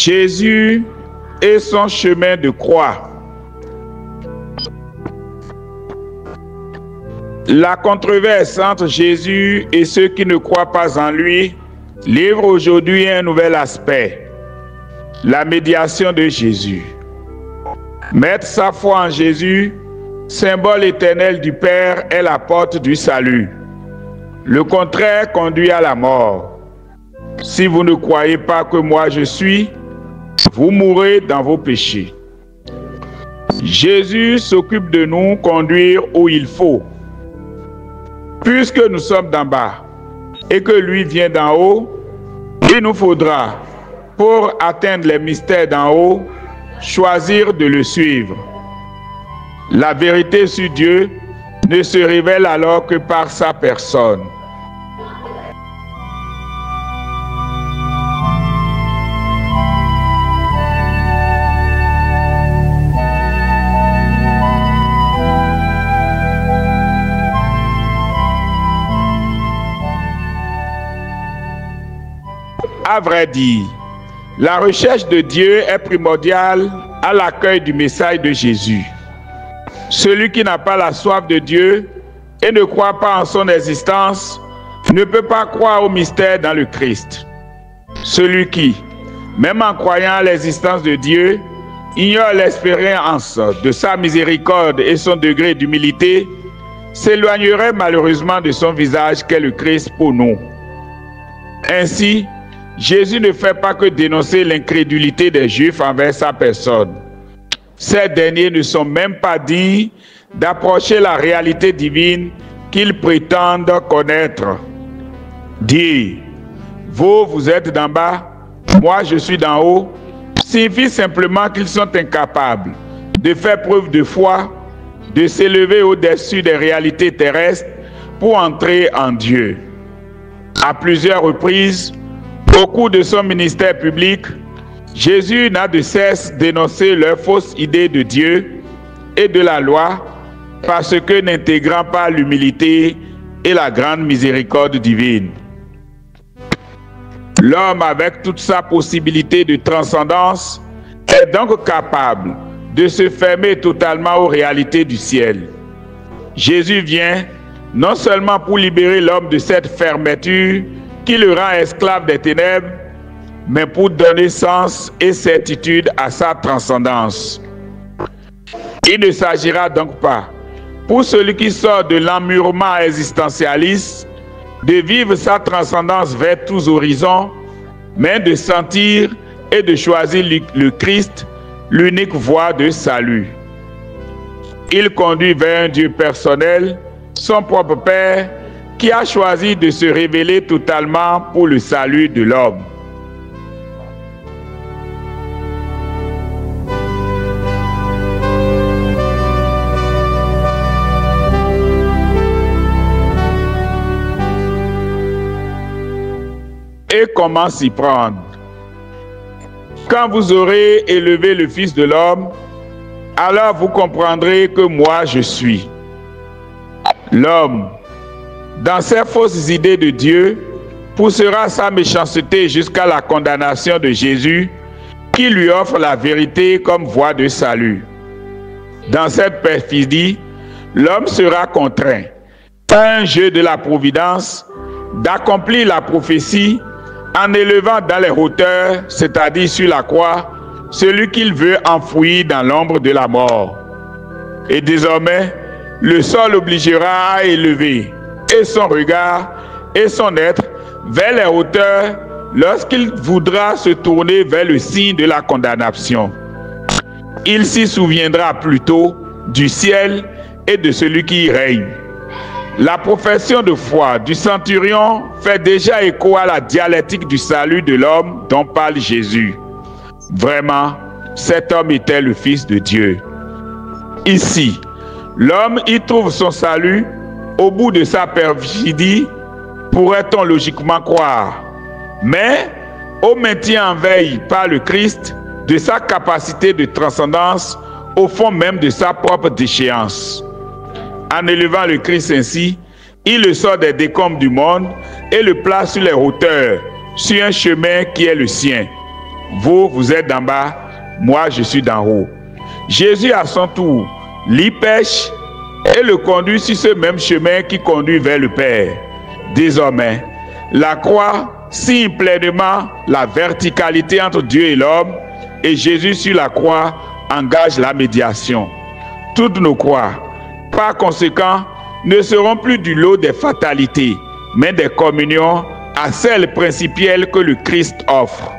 Jésus et son chemin de croix. La controverse entre Jésus et ceux qui ne croient pas en lui livre aujourd'hui un nouvel aspect, la médiation de Jésus. Mettre sa foi en Jésus, symbole éternel du Père, est la porte du salut. Le contraire conduit à la mort. Si vous ne croyez pas que moi je suis, vous mourrez dans vos péchés. Jésus s'occupe de nous conduire où il faut. Puisque nous sommes d'en bas et que lui vient d'en haut, il nous faudra, pour atteindre les mystères d'en haut, choisir de le suivre. La vérité sur Dieu ne se révèle alors que par sa personne. À vrai dire, la recherche de Dieu est primordiale à l'accueil du message de Jésus. Celui qui n'a pas la soif de Dieu et ne croit pas en son existence ne peut pas croire au mystère dans le Christ. Celui qui, même en croyant à l'existence de Dieu, ignore l'expérience de sa miséricorde et son degré d'humilité, s'éloignerait malheureusement de son visage qu'est le Christ pour nous. Ainsi, Jésus ne fait pas que dénoncer l'incrédulité des Juifs envers sa personne. Ces derniers ne sont même pas dignes d'approcher la réalité divine qu'ils prétendent connaître. Dire « Vous êtes d'en bas, moi je suis d'en haut » signifie simplement qu'ils sont incapables de faire preuve de foi, de s'élever au-dessus des réalités terrestres pour entrer en Dieu. À plusieurs reprises, au cours de son ministère public, Jésus n'a de cesse d'énoncer leurs fausses idées de Dieu et de la loi parce que n'intégrant pas l'humilité et la grande miséricorde divine. L'homme, avec toute sa possibilité de transcendance, est donc capable de se fermer totalement aux réalités du ciel. Jésus vient non seulement pour libérer l'homme de cette fermeture qui le rend esclave des ténèbres, mais pour donner sens et certitude à sa transcendance. Il ne s'agira donc pas, pour celui qui sort de l'emmurement existentialiste, de vivre sa transcendance vers tous horizons, mais de sentir et de choisir le Christ, l'unique voie de salut. Il conduit vers un Dieu personnel, son propre Père, qui a choisi de se révéler totalement pour le salut de l'homme. Et comment s'y prendre? Quand vous aurez élevé le Fils de l'homme, alors vous comprendrez que moi je suis. L'homme, dans ses fausses idées de Dieu, poussera sa méchanceté jusqu'à la condamnation de Jésus, qui lui offre la vérité comme voie de salut. Dans cette perfidie, l'homme sera contraint, par un jeu de la providence, d'accomplir la prophétie en élevant dans les hauteurs, c'est-à-dire sur la croix, celui qu'il veut enfouir dans l'ombre de la mort. Et désormais, le sol l'obligera à élever et son regard et son être vers les hauteurs lorsqu'il voudra se tourner vers le signe de la condamnation. Il s'y souviendra plutôt du ciel et de celui qui y règne. La profession de foi du centurion fait déjà écho à la dialectique du salut de l'homme dont parle Jésus. Vraiment, cet homme était le Fils de Dieu. Ici, l'homme y trouve son salut au bout de sa perfidie, pourrait-on logiquement croire. Mais au maintien en veille par le Christ de sa capacité de transcendance au fond même de sa propre déchéance. En élevant le Christ ainsi, il le sort des décombres du monde et le place sur les hauteurs, sur un chemin qui est le sien. Vous, vous êtes d'en bas, moi, je suis d'en haut. Jésus, à son tour, l'y pêche et le conduit sur ce même chemin qui conduit vers le Père. Désormais, la croix signe pleinement la verticalité entre Dieu et l'homme, et Jésus sur la croix engage la médiation. Toutes nos croix, par conséquent, ne seront plus du lot des fatalités, mais des communions à celles principielles que le Christ offre.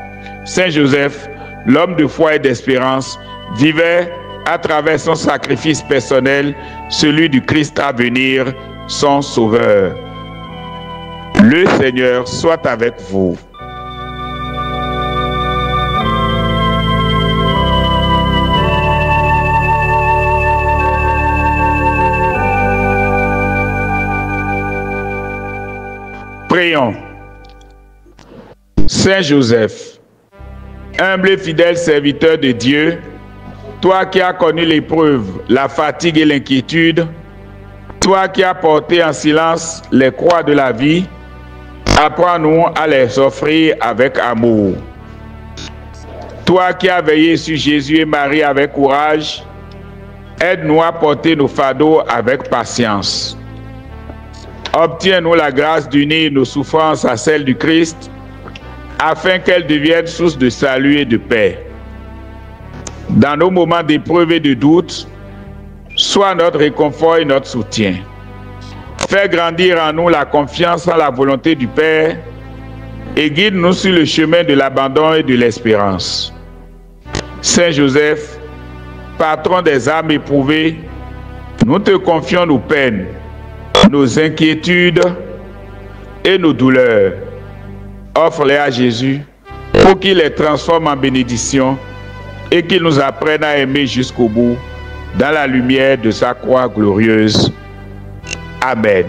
Saint Joseph, l'homme de foi et d'espérance, vivait à travers son sacrifice personnel, celui du Christ à venir, son Sauveur. Le Seigneur soit avec vous. Prions. Saint Joseph, humble et fidèle serviteur de Dieu, toi qui as connu l'épreuve, la fatigue et l'inquiétude, toi qui as porté en silence les croix de la vie, apprends-nous à les offrir avec amour. Toi qui as veillé sur Jésus et Marie avec courage, aide-nous à porter nos fardeaux avec patience. Obtiens-nous la grâce d'unir nos souffrances à celles du Christ, afin qu'elles deviennent source de salut et de paix. Dans nos moments d'épreuve et de doute, sois notre réconfort et notre soutien. Fais grandir en nous la confiance en la volonté du Père et guide-nous sur le chemin de l'abandon et de l'espérance. Saint Joseph, patron des âmes éprouvées, nous te confions nos peines, nos inquiétudes et nos douleurs. Offre-les à Jésus pour qu'il les transforme en bénédiction et qu'il nous apprenne à aimer jusqu'au bout dans la lumière de sa croix glorieuse. Amen.